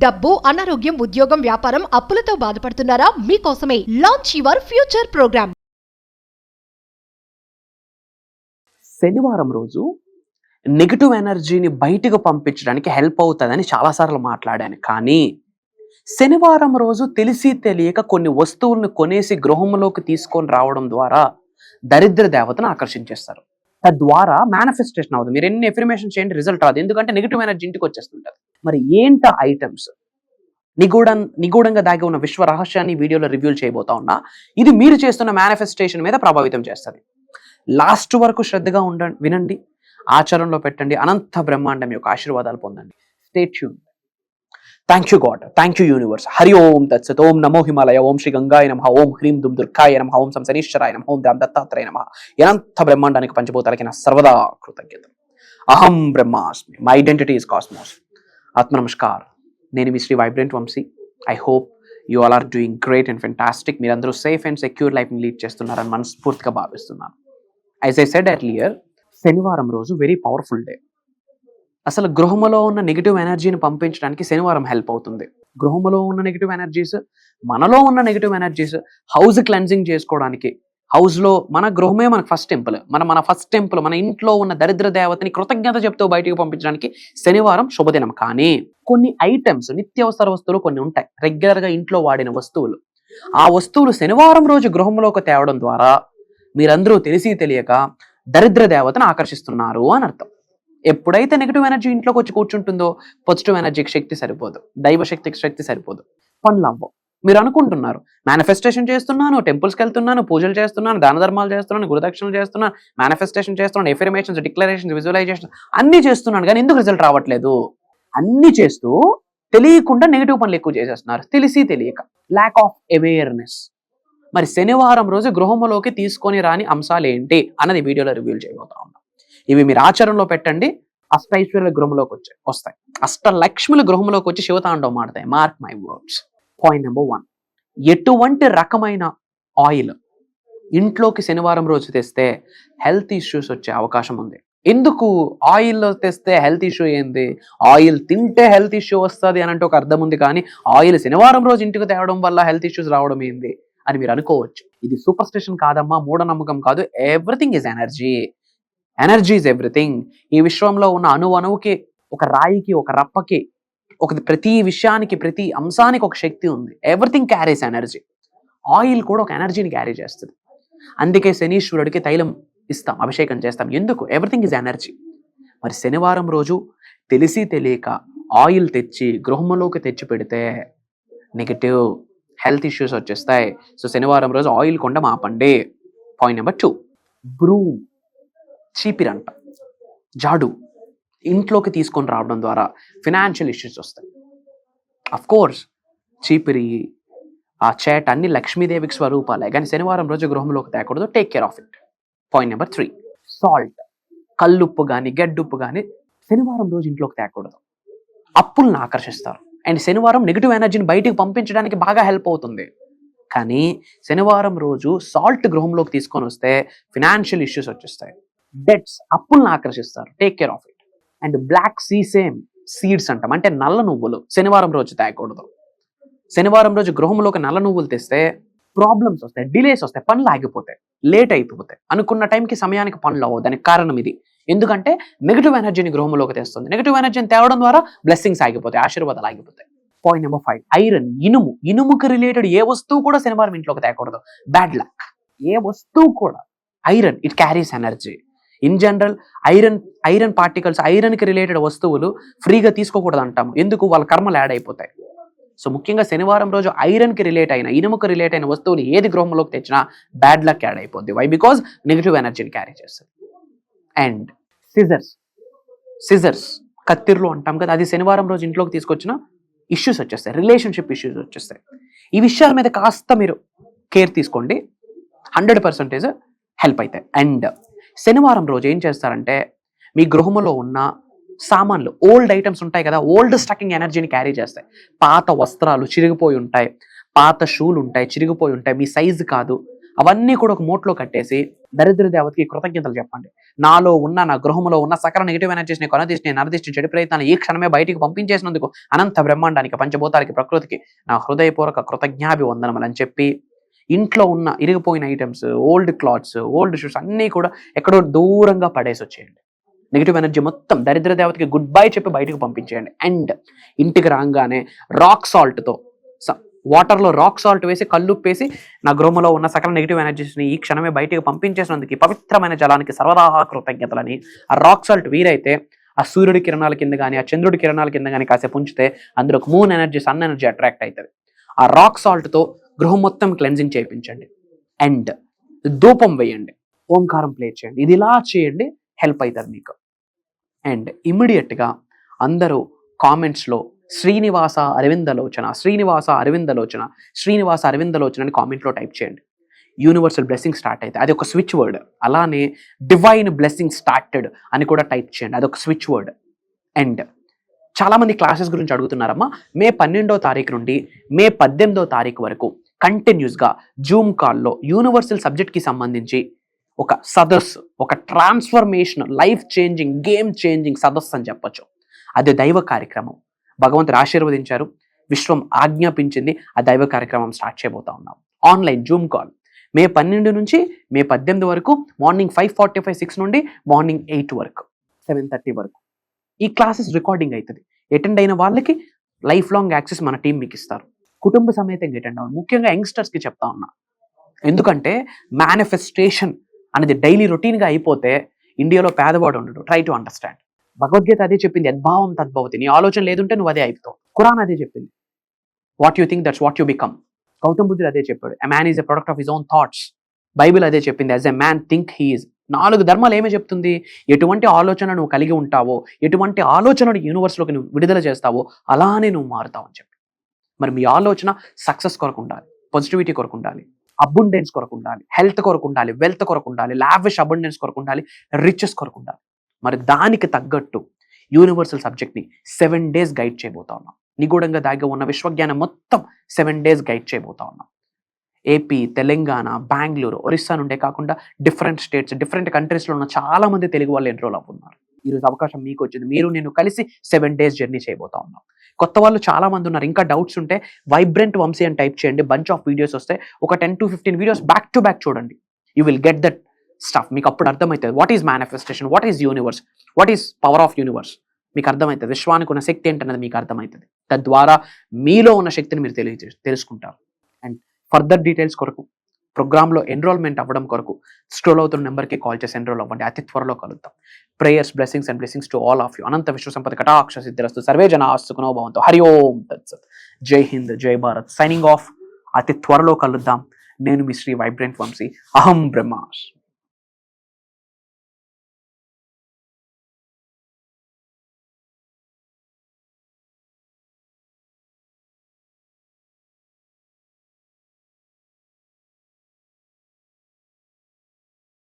డబ్బు, అనారోగ్యం, ఉద్యోగం, వ్యాపారం, అప్పులతో బాధపడుతున్నారా? మీకోసమే లాంచ్ యువర్ ఫ్యూచర్ ప్రోగ్రామ్. శనివారం రోజు నెగిటివ్ ఎనర్జీని బయటకు పంపించడానికి హెల్ప్ అవుతుందని చాలాసార్లు మాట్లాడాను. కానీ శనివారం రోజు తెలిసి తెలియక కొన్ని వస్తువులను కొనేసి గృహంలోకి తీసుకొని రావడం ద్వారా దరిద్ర దేవతను ఆకర్షించేస్తారు. తద్వారా మేనిఫెస్టేషన్ అవుతుంది. మీరు ఎన్ని ఎఫర్మేషన్ చేయండి, రిజల్ట్ రాదు. ఎందుకంటే నెగిటివ్ ఎనర్జీ ఇంటికి వచ్చేస్తుంటారు. మరి ఏంట ఐటమ్స్? నిగూఢంగా దాగి ఉన్న విశ్వ రహస్యాన్ని వీడియోలో రివ్యూ చేయబోతా ఉన్నా. ఇది మీరు చేస్తున్న మేనిఫెస్టేషన్ మీద ప్రభావితం చేస్తుంది. లాస్ట్ వరకు శ్రద్ధగా వినండి, ఆచరణలో పెట్టండి, అనంత బ్రహ్మాండం యొక్క ఆశీర్వాదాలు పొందండి. Stay tune. Thank you god, thank you universe. Hari ఓం తత్సత్. ఓం నమో హిమాలయ. ఓం శ్రీ గంగాయ నమః. ఓం హ్రీం దుమ్ దుర్గాయ నమః. ఓం సం శనీశ్వరాయ నమః. ఓం దాం దత్తాత్రేయ నమః. అనంత బ్రహ్మాండానికి పంచభూతాలకి నా సర్వదా కృతజ్ఞత. అహం బ్రహ్మాస్మి. My identity is cosmos. ఆత్మ నమస్కార్. నేను మీ Shri vibrant Vamshi. I hope you all are doing great and fantastic. మీరందరూ సేఫ్ అండ్ సెక్యూర్ లైఫ్ని లీడ్ చేస్తున్నారని మనస్ఫూర్తిగా భావిస్తున్నాను. యాజ్ ఐ సెడ్ ఎర్లియర్, శనివారం రోజు వెరీ పవర్ఫుల్ డే. అసలు గృహంలో ఉన్న నెగిటివ్ ఎనర్జీని పంపించడానికి శనివారం హెల్ప్ అవుతుంది. గృహంలో ఉన్న నెగిటివ్ ఎనర్జీస్, మనలో ఉన్న నెగిటివ్ ఎనర్జీస్ హౌస్ క్లెన్జింగ్ చేసుకోవడానికి, హౌస్లో మన గృహమే మనకు ఫస్ట్ టెంపుల్. మన ఫస్ట్ టెంపుల్, మన ఇంట్లో ఉన్న దరిద్ర దేవతని కృతజ్ఞత చెప్తూ బయటికి పంపించడానికి శనివారం శుభదినం. కానీ కొన్ని ఐటమ్స్, నిత్యావసర వస్తువులు కొన్ని ఉంటాయి, రెగ్యులర్గా ఇంట్లో వాడిన వస్తువులు. ఆ వస్తువులు శనివారం రోజు గృహంలోకి తేవడం ద్వారా మీరందరూ తెలిసి తెలియక దరిద్ర దేవతను ఆకర్షిస్తున్నారు అని అర్థం. ఎప్పుడైతే నెగిటివ్ ఎనర్జీ ఇంట్లోకి వచ్చి కూర్చుంటుందో పాజిటివ్ ఎనర్జీకి శక్తి సరిపోదు, దైవ శక్తికి శక్తి సరిపోదు, పనులు అవ్వవు. మీరు అనుకుంటున్నారు మేనిఫెస్టేషన్ చేస్తున్నాను, టెంపుల్స్కి వెళ్తున్నాను, పూజలు చేస్తున్నాను, దాన ధర్మాలు చేస్తున్నాను, గురుదక్షిణలు చేస్తున్నాను, మేనిఫెస్టేషన్ చేస్తున్నాను, ఎఫర్మేషన్స్, డిక్లరేషన్స్, విజువలైజేషన్ అన్ని చేస్తున్నాను, కానీ ఎందుకు రిజల్ట్ రావట్లేదు? అన్ని చేస్తూ తెలియకుండా నెగిటివ్ పనులు ఎక్కువ చేసేస్తున్నారు, తెలిసి తెలియక. Lack of awareness. మరి శనివారం రోజు గృహంలోకి తీసుకొని రాని అంశాలు ఏంటి అన్నది వీడియోలో రివ్యూ చేయబోతా ఉన్నాం. ఇవి మీరు ఆచరణలో పెట్టండి, అష్టైశ్వర్యుల గృహంలోకి వస్తాయి, అష్టలక్ష్ముల గృహంలోకి వచ్చి శివతాండవం ఆడతాయి. Mark my words. Point number 1, ఎటువంటి రకమైన ఆయిల్ ఇంట్లోకి శనివారం రోజు తెస్తే హెల్త్ ఇష్యూస్ వచ్చే అవకాశం ఉంది? ఎందుకు ఆయిల్ తెస్తే హెల్త్ ఇష్యూ ఏంది? ఆయిల్ తింటే హెల్త్ ఇష్యూ వస్తుంది అని అంటే ఒక అర్థం ఉంది, కానీ ఆయిల్ శనివారం రోజు ఇంటికి తేవడం వల్ల హెల్త్ ఇష్యూస్ రావడం ఏంది అని మీరు అనుకోవచ్చు. ఇది సూపర్ స్టిషన్ కాదమ్మా, మూఢనమ్మకం కాదు. Everything is energy. Energy is everything. ఈ విశ్వంలో ఉన్న అణువుకి, ఒక రాయికి, ఒక రప్పకి, ప్రతి విషయానికి, ప్రతి అంశానికి ఒక శక్తి ఉంది. Everything carries energy. ఆయిల్ కూడా ఒక ఎనర్జీని క్యారీ చేస్తుంది. అందుకే శనీశ్వరుడికి తైలం ఇస్తాం, అభిషేకం చేస్తాం. ఎందుకు? Everything is energy. మరి శనివారం రోజు తెలిసి తెలియక ఆయిల్ తెచ్చి గృహంలోకి తెచ్చి పెడితే నెగటివ్ హెల్త్ ఇష్యూస్ వచ్చేస్తాయి. సో శనివారం రోజు ఆయిల్ కొండ మాపండి. పాయింట్ నెంబర్ 2, బ్రూమ్, చీపిరంట, జాడు ఇంట్లోకి తీసుకొని రావడం ద్వారా ఫినాన్షియల్ ఇష్యూస్ వస్తాయి. అఫ్ కోర్స్ చీపిరి, ఆ చేట అన్ని లక్ష్మీదేవికి స్వరూపాలే, కానీ శనివారం రోజు గృహంలోకి తేకూడదు. Take care of it. Point number 3, salt, కల్లుప్పు కానీ గడ్డుప్పు కానీ శనివారం రోజు ఇంట్లోకి తేకూడదు. అప్పులను ఆకర్షిస్తారు. అండ్ శనివారం నెగిటివ్ ఎనర్జీని బయటికి పంపించడానికి బాగా హెల్ప్ అవుతుంది. కానీ శనివారం రోజు సాల్ట్ గృహంలోకి తీసుకొని వస్తే ఫినాన్షియల్ ఇష్యూస్ వచ్చేస్తాయి. డెట్స్, అప్పులను ఆకర్షిస్తారు. Take care of it. And black sesame seeds అంటాం, అంటే నల్ల నువ్వులు శనివారం రోజు తేకూడదు. శనివారం రోజు గృహంలోకి నల్ల నువ్వులు తెస్తే ప్రాబ్లమ్స్ వస్తాయి, డిలేస్ వస్తాయి, పనులు ఆగిపోతాయి, లేట్ అయిపోతాయి. అనుకున్న టైంకి, సమయానికి పనులు అవ్వవు. దానికి కారణం ఇది. ఎందుకంటే నెగిటివ్ ఎనర్జీని గృహంలోకి తెస్తుంది. నెగిటివ్ ఎనర్జీని తేవడం ద్వారా బ్లెస్సింగ్స్ ఆగిపోతాయి, ఆశీర్వాదాలు ఆగిపోతాయి. పాయింట్ నెంబర్ 5, ఐరన్, ఇనుము. ఇనుముకి రిలేటెడ్ ఏ వస్తువు కూడా శనివారం ఇంట్లోకి తేకూడదు. Bad luck. ఏ వస్తువు కూడా. Iron, it carries energy. In general iron particles, ఐరన్కి రిలేటెడ్ వస్తువులు ఫ్రీగా తీసుకోకూడదు అంటాము. ఎందుకు? వాళ్ళ కర్మలు యాడ్ అయిపోతాయి. సో ముఖ్యంగా శనివారం రోజు ఐరన్కి రిలేట్ అయిన, ఇనుముకి రిలేట్ అయిన వస్తువులు ఏది గృహంలోకి తెచ్చినా బ్యాడ్ లక్ యాడ్ అయిపోద్ది. వై? బికాజ్ నెగిటివ్ ఎనర్జీని క్యారీ చేస్తుంది. అండ్ సిజర్స్, కత్తిర్లు అంటాం కదా, అది శనివారం రోజు ఇంట్లోకి తీసుకొచ్చిన ఇష్యూస్ వచ్చేస్తాయి, రిలేషన్షిప్ ఇష్యూస్ వచ్చేస్తాయి. ఈ విషయాల మీద కాస్త మీరు కేర్ తీసుకోండి, 100% హెల్ప్ అవుతాయి. అండ్ శనివారం రోజు ఏం చేస్తారంటే, మీ గృహంలో ఉన్న సామాన్లు, ఓల్డ్ ఐటమ్స్ ఉంటాయి కదా, ఓల్డ్ స్టకింగ్ ఎనర్జీని క్యారీ చేస్తాయి. పాత వస్త్రాలు చిరిగిపోయి ఉంటాయి, పాత షూలు ఉంటాయి, చిరిగిపోయి ఉంటాయి, మీ సైజు కాదు, అవన్నీ కూడా ఒక మూటలో కట్టేసి దరిద్ర దేవతకి కృతజ్ఞతలు చెప్పండి. నాలో ఉన్న, నా గృహంలో ఉన్న సకల నెగిటివ్ ఎనర్జీస్ ని కొనదీసి నరదిష్టి చెడు ప్రయత్నాలు ఈ క్షణమే బయటికి పంపించేసినందుకు అనంత బ్రహ్మాండానికి, పంచభూతాలకి, ప్రకృతికి నా హృదయపూర్వక కృతజ్ఞాభివందనములు అని చెప్పి ఇంట్లో ఉన్న ఇరిగిపోయిన items, old clothes, old shoes అన్నీ కూడా ఎక్కడో దూరంగా పడేసి వచ్చేయండి. నెగిటివ్ ఎనర్జీ మొత్తం దరిద్ర దేవతకి గుడ్ బై చెప్పి బయటకు పంపించేయండి. అండ్ ఇంటికి రాగానే రాక్ సాల్ట్తో, వాటర్లో రాక్ సాల్ట్ వేసి, కల్లుప్పేసి నా గృహంలో ఉన్న సకల నెగిటివ్ ఎనర్జీస్ని ఈ క్షణమే బయటకు పంపించేసినందుకు పవిత్రమైన జలానికి సర్వదా కృతజ్ఞతలని ఆ రాక్ సాల్ట్ వీరైతే ఆ సూర్యుడి కిరణాల కింద కానీ, ఆ చంద్రుడి కిరణాల కింద కానీ కాసేపు ఉంచితే అందులో moon energy, sun energy attract అవుతుంది. ఆ రాక్ సాల్ట్తో గృహం మొత్తం క్లెన్జింగ్ చేయించండి. అండ్ ధూపం వేయండి, ఓంకారం ప్లే చేయండి. ఇది ఇలా చేయండి, హెల్ప్ అవుతుంది మీకు. అండ్ ఇమ్మీడియట్గా అందరూ కామెంట్స్లో శ్రీనివాస అరవిందలోచన, శ్రీనివాస అరవిందలోచన, శ్రీనివాస అరవిందలోచన అని కామెంట్లో టైప్ చేయండి. యూనివర్సల్ బ్లెస్సింగ్ స్టార్ట్ అయితే అది ఒక స్విచ్ వర్డ్. అలానే డివైన్ బ్లెస్సింగ్ స్టార్టెడ్ అని కూడా టైప్ చేయండి, అదొక స్విచ్ వర్డ్. అండ్ చాలామంది క్లాసెస్ గురించి అడుగుతున్నారమ్మా. మే 12వ తారీఖు నుండి మే 18వ తారీఖు వరకు కంటిన్యూస్గా జూమ్ కాల్లో యూనివర్సల్ సబ్జెక్ట్కి సంబంధించి ఒక సదస్సు, ఒక transformation, life changing, game changing సదస్సు అని చెప్పొచ్చు. అది దైవ కార్యక్రమం. భగవంతుడు ఆశీర్వదించారు, విశ్వం ఆజ్ఞాపించింది, ఆ దైవ కార్యక్రమం స్టార్ట్ చేయబోతా ఉన్నాం. ఆన్లైన్ జూమ్ కాల్ మే 12 నుంచి మే 18 వరకు మార్నింగ్ 5:45, 6 నుండి మార్నింగ్ 8 వరకు, 7:30 వరకు ఈ క్లాసెస్ రికార్డింగ్ అవుతుంది. అటెండ్ అయిన వాళ్ళకి లైఫ్ లాంగ్ యాక్సెస్ మన టీం మీకు ఇస్తారు. కుటుంబ సమేతంగా అటెండ్ అవ్వండి. ముఖ్యంగా యంగ్స్టర్స్కి చెప్తా ఉన్నా, ఎందుకంటే మేనిఫెస్టేషన్ అనేది డైలీ రొటీన్గా అయిపోతే ఇండియాలో పేదవాడు ఉండడు. Try to understand. భగవద్గీత అదే చెప్పింది, యద్భావం తద్భవతి. నీ ఆలోచన లేదుంటే నువ్వు అదే అయిపోతావు. ఖురాన్ అదే చెప్పింది, what you think that's what you become. Gautam బుద్ధుడు అదే చెప్పాడు, a man is a product of his own thoughts. Bible అదే చెప్పింది, as a man think he is. 4 ధర్మాలు ఏమే చెప్తుంది, ఎటువంటి ఆలోచన నువ్వు కలిగి ఉంటావో, ఎటువంటి ఆలోచనను యూనివర్స్లోకి నువ్వు విడుదల చేస్తావో అలానే నువ్వు మారుతావు అని చెప్పి. మరి మీ ఆలోచన సక్సెస్ కొరకు ఉండాలి, పాజిటివిటీ కొరకు ఉండాలి, అబుండెన్స్ కొరకు ఉండాలి, హెల్త్ కొరకు ఉండాలి, వెల్త్ కొరకు ఉండాలి, లావిష్ అబుండెన్స్ కొరకు ఉండాలి, రిచెస్ కొరకు ఉండాలి. మరి దానికి తగ్గట్టు యూనివర్సల్ సబ్జెక్ట్ని 7 days గైడ్ చేయబోతా ఉన్నాం. నిగూఢంగా దాగి ఉన్న విశ్వజ్ఞానం మొత్తం 7 days గైడ్ చేయబోతా ఉన్నాం. ఏపీ, తెలంగాణ, బెంగళూరు, ఒరిస్సా నుండే కాకుండా డిఫరెంట్ స్టేట్స్, డిఫరెంట్ కంట్రీస్లో ఉన్న చాలా మంది తెలుగు వాళ్ళు ఎన్రోల్ అవుతున్నారు. ఈరోజు అవకాశం మీకు వచ్చింది. మీరు నేను కలిసి 7 days జర్నీ చేయబోతా ఉన్నాం. కొత్త వాళ్ళు చాలా మంది ఉన్నారు. ఇంకా డౌట్స్ ఉంటే వైబ్రెంట్ వంశీ అని టైప్ చేయండి, బంచ్ ఆఫ్ వీడియోస్ వస్తాయి. ఒక 10 to 15 videos back to back చూడండి. You will get that stuff. మీకు అప్పుడు అర్థమవుతుంది what is manifestation, what is universe, what is power of universe. మీకు అర్థమవుతుంది, విశ్వానికి ఉన్న శక్తి ఏంటన్నది మీకు అర్థమవుతుంది. తద్వారా మీలో ఉన్న శక్తిని మీరు తెలుసుకుంటారు. అండ్ ఫర్దర్ డీటెయిల్స్ కొరకు, ప్రోగ్రామ్లో ఎన్రోల్మెంట్ అవ్వడం కొరకు స్క్రోల్ అవుతున్న నెంబర్కి కాల్ చేసి ఎన్రోల్ అవ్వండి. అతి త్వరలో కలుద్దాం. Prayers, blessings and blessings to all of you. అనంత విశ్వ సంపద కటాక్ష సిద్ధిరస్తు. సర్వే జనా సుఖినో భవంతు. హరి ఓం తత్సత్. జై హింద్, జై భారత్. Signing off. అతి త్వరలో కలుద్దాం. నేను మీ శ్రీ వైబ్రెంట్ వంశీ. అహం బ్రహ్మాస్మి.